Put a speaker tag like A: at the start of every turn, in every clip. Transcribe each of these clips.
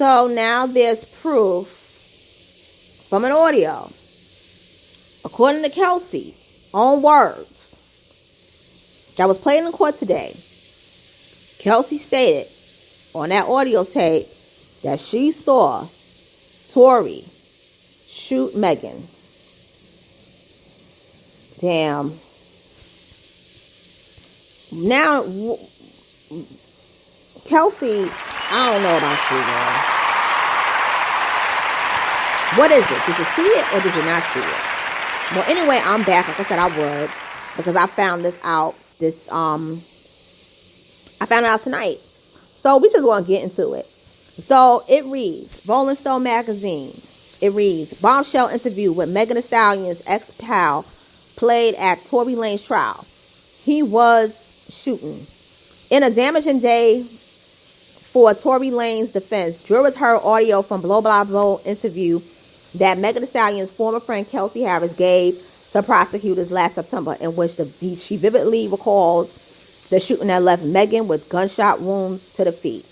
A: So now there's proof from an audio. According to Kelsey, own words, that was played in court today, Kelsey stated on that audio tape that she saw Tory shoot Megan. Damn. Now, Kelsey, I don't know about you, girl. What is it? Did you see it or did you not see it? Well, anyway, I'm back. Like I said, I would, because I found this out. I found it out tonight. So we just want to get into it. So it reads, Rolling Stone magazine. It reads, bombshell interview with Megan Thee Stallion's ex-pal played at Tory Lanez trial. He was shooting. In a damaging day for Tory Lanez defense, jurors heard audio from Blow Blah Blow interview that Megan Thee Stallion's former friend Kelsey Harris gave to prosecutors last September, in which she vividly recalls the shooting that left Megan with gunshot wounds to the feet.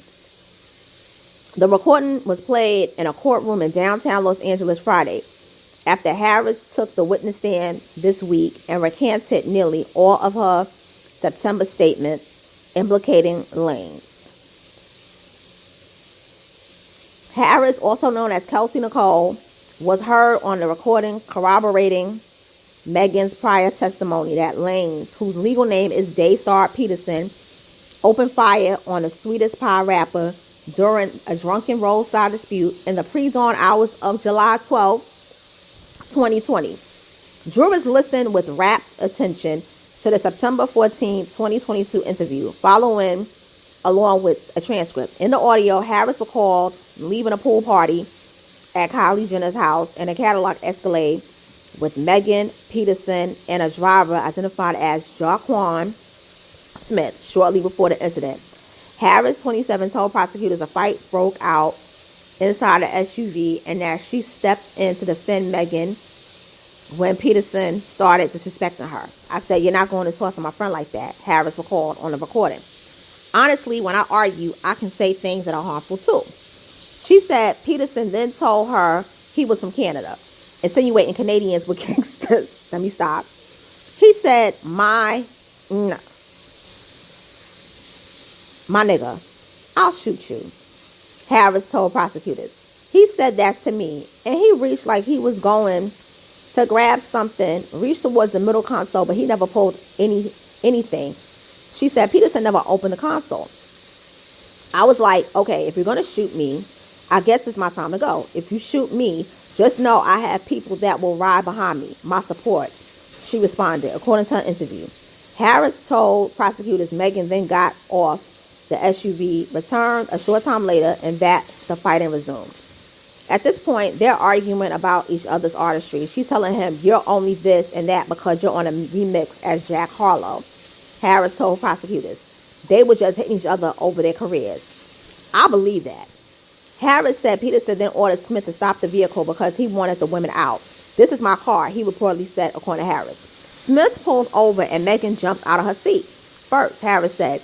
A: The recording was played in a courtroom in downtown Los Angeles Friday, after Harris took the witness stand this week and recanted nearly all of her September statements implicating Lanez. Harris, also known as Kelsey Nicole, was heard on the recording corroborating Megan's prior testimony that Lanez, whose legal name is Daystar Peterson, opened fire on the Sweetest Pie rapper during a drunken roadside dispute in the pre-dawn hours of July 12, 2020. Jurors listened with rapt attention to the September 14, 2022 interview, following along with a transcript. In the audio, Harris recalled leaving a pool party at Kylie Jenner's house in a Cadillac Escalade with Megan, Peterson, and a driver identified as Jaquan Smith shortly before the incident. Harris, 27, told prosecutors a fight broke out inside the SUV and that she stepped in to defend Megan when Peterson started disrespecting her. I said, "You're not going to toss on my friend like that," Harris recalled on the recording. "Honestly, when I argue, I can say things that are harmful too." She said Peterson then told her he was from Canada, insinuating Canadians were gangsters. Let me stop. He said, my nigga, I'll shoot you," Harris told prosecutors. "He said that to me, and he reached like he was going to grab something, reached towards the middle console, but he never pulled anything." She said Peterson never opened the console. "I was like, okay, if you're going to shoot me, I guess it's my time to go. If you shoot me, just know I have people that will ride behind me, my support," she responded, according to her interview. Harris told prosecutors Megan then got off the SUV, returned a short time later, and that the fighting resumed. At this point, they're arguing about each other's artistry. She's telling him, "You're only this and that because you're on a remix as Jack Harlow," Harris told prosecutors. They were just hitting each other over their careers. I believe that. Harris said Peterson then ordered Smith to stop the vehicle because he wanted the women out. "This is my car," he reportedly said, according to Harris. Smith pulled over and Megan jumped out of her seat. First, Harris said,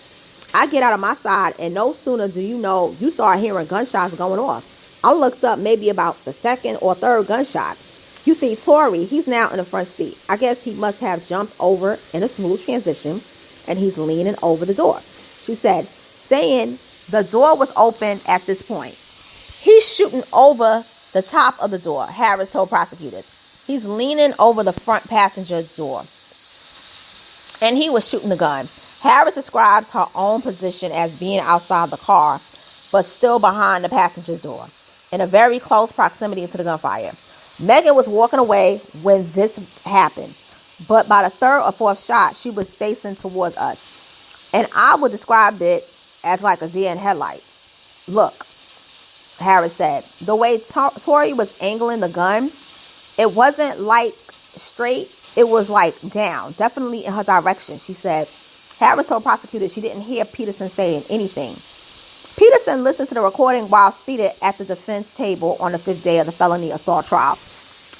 A: "I get out of my side and no sooner do you know you start hearing gunshots going off. I looked up maybe about the second or third gunshot. You see Tory, he's now in the front seat. I guess he must have jumped over in a smooth transition and he's leaning over the door," she said, saying the door was open at this point. "He's shooting over the top of the door," Harris told prosecutors. "He's leaning over the front passenger door. And he was shooting the gun." Harris describes her own position as being outside the car, but still behind the passenger's door, in a very close proximity to the gunfire. Megan was walking away when this happened, but by the third or fourth shot, she was facing towards us. And I would describe it as like a deer in headlights. "Look," Harris said, "the way Tory was angling the gun, it wasn't like straight, it was like down, definitely in her direction," she said. Harris told prosecutors she didn't hear Peterson saying anything. Peterson listened to the recording while seated at the defense table on the 5th day of the felony assault trial.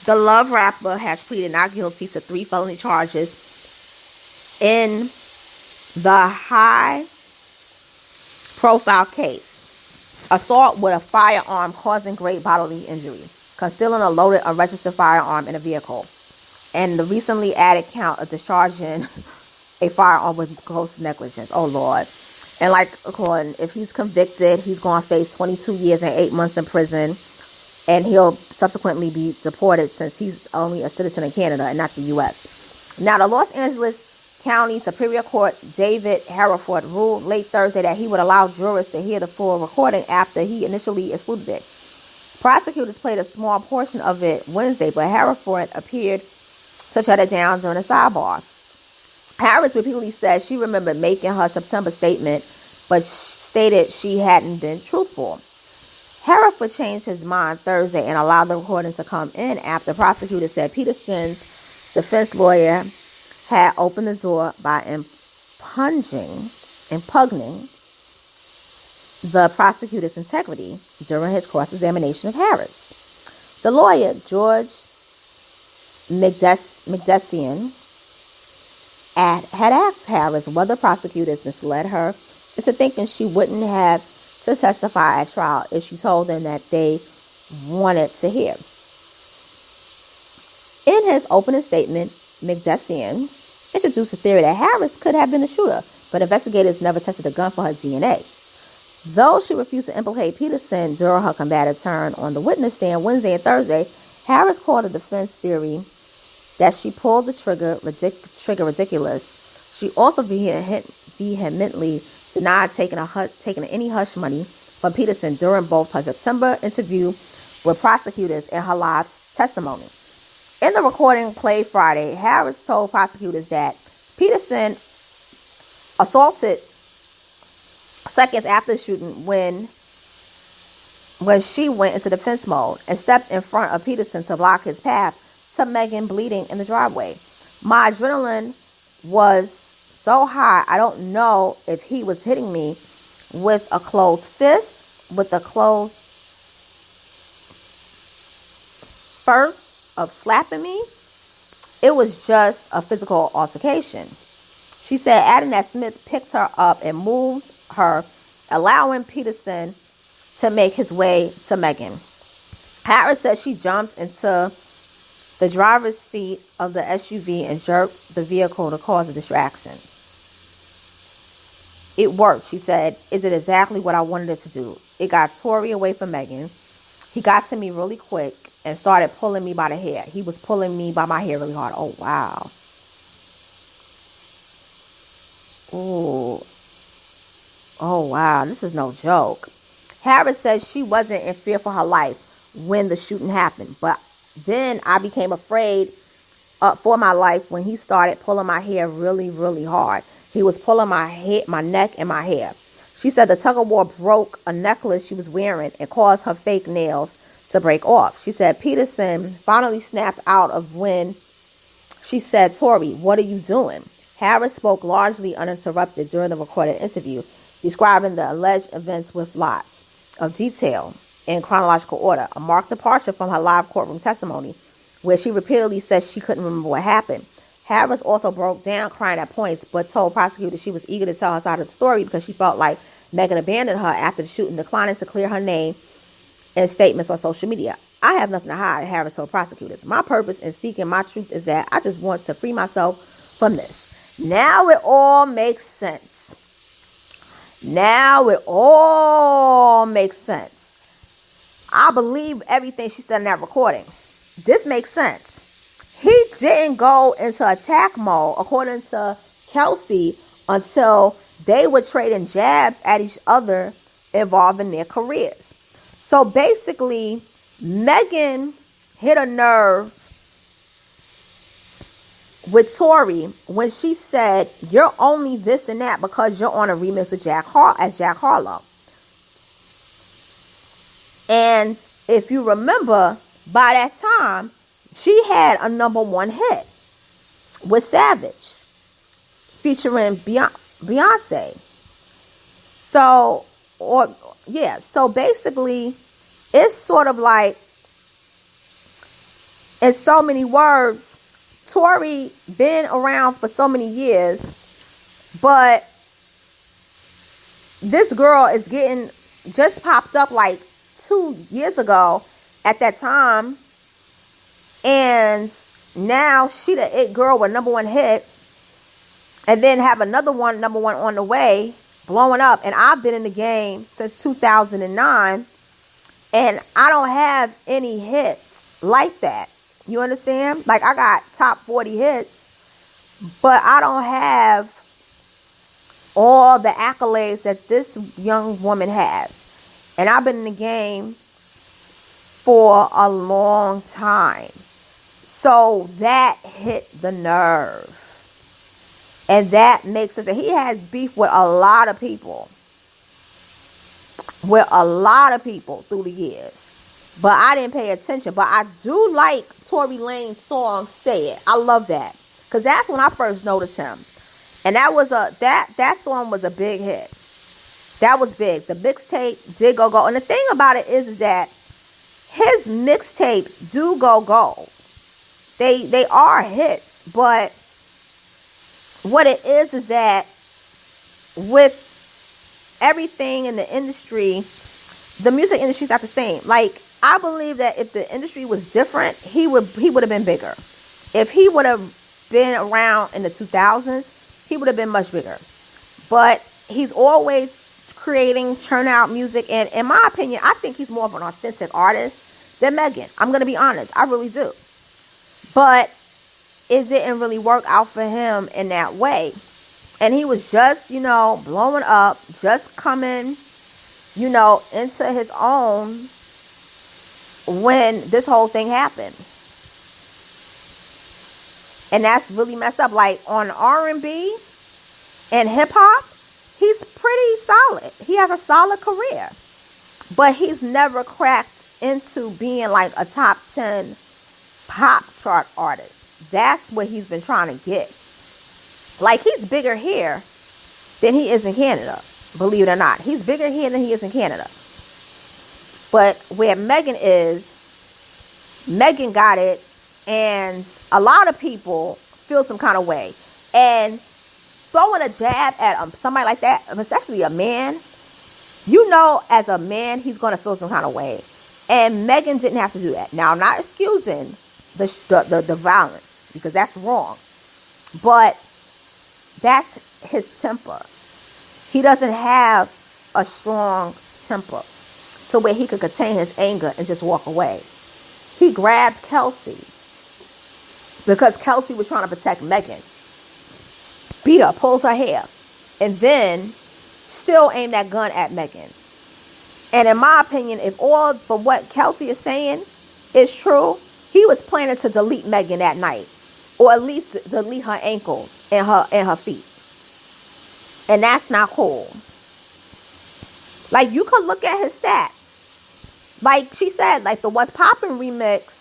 A: The Love rapper has pleaded not guilty to 3 felony charges in the high-profile case. assault with a firearm causing great bodily injury, concealing a loaded unregistered firearm in a vehicle, and the recently added count of discharging a firearm with gross negligence. Oh, Lord. And like, according, if he's convicted, he's going to face 22 years and 8 months in prison, and he'll subsequently be deported since he's only a citizen of Canada and not the U.S. Now, the Los Angeles County Superior Court David Hereford ruled late Thursday that he would allow jurors to hear the full recording after he initially excluded it. Prosecutors played a small portion of it Wednesday, but Hereford appeared to shut it down during a sidebar. Harris repeatedly said she remembered making her September statement, but stated she hadn't been truthful. Hereford changed his mind Thursday and allowed the recordings to come in after prosecutors said Peterson's defense lawyer had opened the door by impugning the prosecutor's integrity during his cross-examination of Harris. The lawyer, George McDessian, had asked Harris whether prosecutors misled her into thinking she wouldn't have to testify at trial if she told them that they wanted to hear. In his opening statement, McDessian introduced the theory that Harris could have been the shooter, but investigators never tested the gun for her DNA. Though she refused to implicate Peterson during her combative turn on the witness stand Wednesday and Thursday, Harris called the defense theory that she pulled the trigger ridiculous. She also vehemently denied taking any hush money from Peterson during both her September interview with prosecutors and her live testimony. In the recording played Friday, Harris told prosecutors that Peterson assaulted seconds after the shooting when she went into defense mode and stepped in front of Peterson to block his path to Megan bleeding in the driveway. My adrenaline was so high, I don't know if he was hitting me with a closed fist, with a closed first of slapping me. It was just a physical altercation. She said, adding that Smith picked her up and moved her, allowing Peterson to make his way to Megan. Harris said she jumped into the driver's seat of the SUV and jerked the vehicle to cause a distraction. It worked, she said. It did exactly what I wanted it to do. It got Tory away from Megan. He got to me really quick and started pulling me by the hair. He was pulling me by my hair really hard. Oh, wow. Ooh. Oh, wow. This is no joke. Harris says she wasn't in fear for her life when the shooting happened, but then I became afraid for my life when he started pulling my hair really, really hard. He was pulling my head, my neck, and my hair. She said the tug-of-war broke a necklace she was wearing and caused her fake nails to break off. She said Peterson finally snapped out of when she said, Tory, what are you doing? Harris spoke largely uninterrupted during the recorded interview, describing the alleged events with lots of detail in chronological order, a marked departure from her live courtroom testimony, where she repeatedly said she couldn't remember what happened. Harris also broke down, crying at points, but told prosecutors she was eager to tell her side of the story because she felt like Megan abandoned her after the shooting, declining to clear her name in statements on social media. I have nothing to hide, Harris told prosecutors. My purpose in seeking my truth is that I just want to free myself from this. Now it all makes sense. Now it all makes sense. I believe everything she said in that recording. This makes sense. He didn't go into attack mode, according to Kelsey, until they were trading jabs at each other involving their careers. So basically, Megan hit a nerve with Tory when she said, you're only this and that because you're on a remix with Jack Harlow. And if you remember, by that time, she had a #1 hit with Savage featuring Beyonce. So basically, it's sort of like, in so many words, Tory been around for so many years, but this girl is getting just popped up like 2 years ago at that time. And now she the it girl with number 1 hit. And then have another one, number 1 on the way, blowing up. And I've been in the game since 2009. And I don't have any hits like that. You understand? Like, I got top 40 hits, but I don't have all the accolades that this young woman has. And I've been in the game for a long time. So that hit the nerve. And that makes it, he has beef with a lot of people. With a lot of people through the years. But I didn't pay attention. But I do like Tory Lanez's song, Say It. I love that. Because that's when I first noticed him. And that was that song was a big hit. That was big. The mixtape did go. And the thing about it is that his mixtapes do go. They are hits. But what it is that with everything in the industry, the music industry is not the same. Like, I believe that if the industry was different, he would have been bigger. If he would have been around in the 2000s, he would have been much bigger. But he's always creating, churn out music. And in my opinion, I think he's more of an authentic artist than Megan. I'm going to be honest. I really do. But it didn't really work out for him in that way. And he was just, blowing up, just coming, into his own when this whole thing happened. And that's really messed up. Like, on R&B and hip hop, he's pretty solid. He has a solid career. But he's never cracked into being like a top 10 pop chart artist. That's what he's been trying to get. Like, he's bigger here than he is in Canada. Believe it or not. He's bigger here than he is in Canada. But where Megan is, Megan got it. And a lot of people feel some kind of way. And throwing a jab at somebody like that, especially a man, as a man, he's going to feel some kind of way. And Megan didn't have to do that. Now, I'm not excusing the violence, because that's wrong. But that's his temper. He doesn't have a strong temper to where he could contain his anger and just walk away. He grabbed Kelsey because Kelsey was trying to protect Megan. Beat her, pulls her hair, and then still aimed that gun at Megan. And in my opinion, if all for what Kelsey is saying is true, he was planning to delete Megan that night, or at least delete her ankles and her feet. And that's not cool. Like, you could look at his stats. Like she said, like, the What's Poppin' remix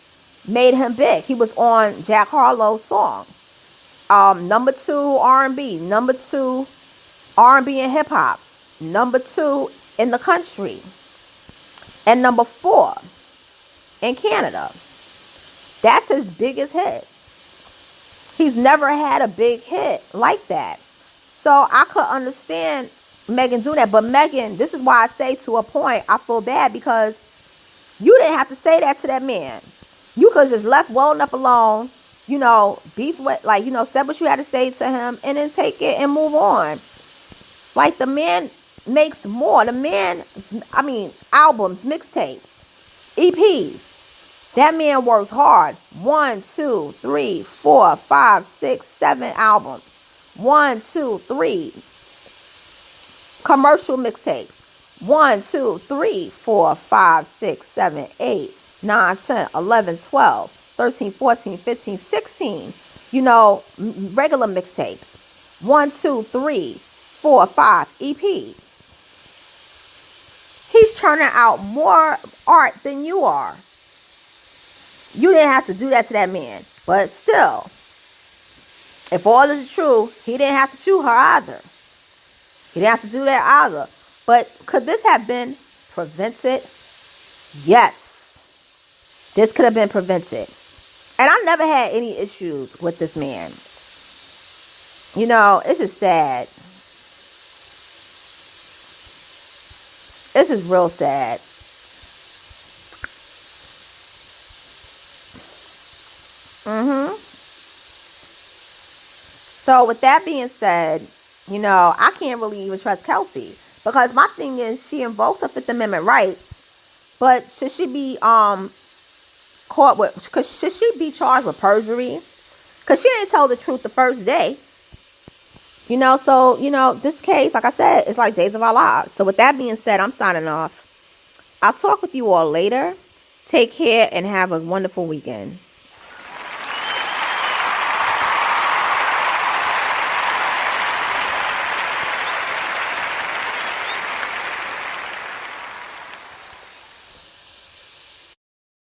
A: made him big. He was on Jack Harlow's song. Number 2 R&B. Number 2 R&B and hip hop. Number 2 in the country. And number 4 in Canada. That's his biggest hit. He's never had a big hit like that. So I could understand Megan doing that. But Megan, this is why I say, to a point, I feel bad, because you didn't have to say that to that man. You could have just left well enough alone, beef with, said what you had to say to him, and then take it and move on. Like, the man makes more. The man, albums, mixtapes, EPs. That man works hard. 1, 2, 3, 4, 5, 6, 7 albums. 1, 2, 3 commercial mixtapes. 1, 2, 3, 4, 5, 6, 7, 8, 9, 10, 11, 12, 13, 14, 15, 16. Regular mixtapes. 1, 2, 3, 4, 5 EPs. He's churning out more art than you are. You didn't have to do that to that man. But still, if all this is true, he didn't have to shoot her either. He didn't have to do that either. But could this have been prevented? Yes. This could have been prevented. And I never had any issues with this man. It's just sad. This is real sad. So with that being said, I can't really even trust Kelsey, because my thing is, she invokes her Fifth Amendment rights, but should she be should she be charged with perjury? Because she didn't tell the truth the first day. So this case, like I said, it's like Days of Our Lives. So with that being said, I'm signing off. I'll talk with you all later. Take care and have a wonderful weekend.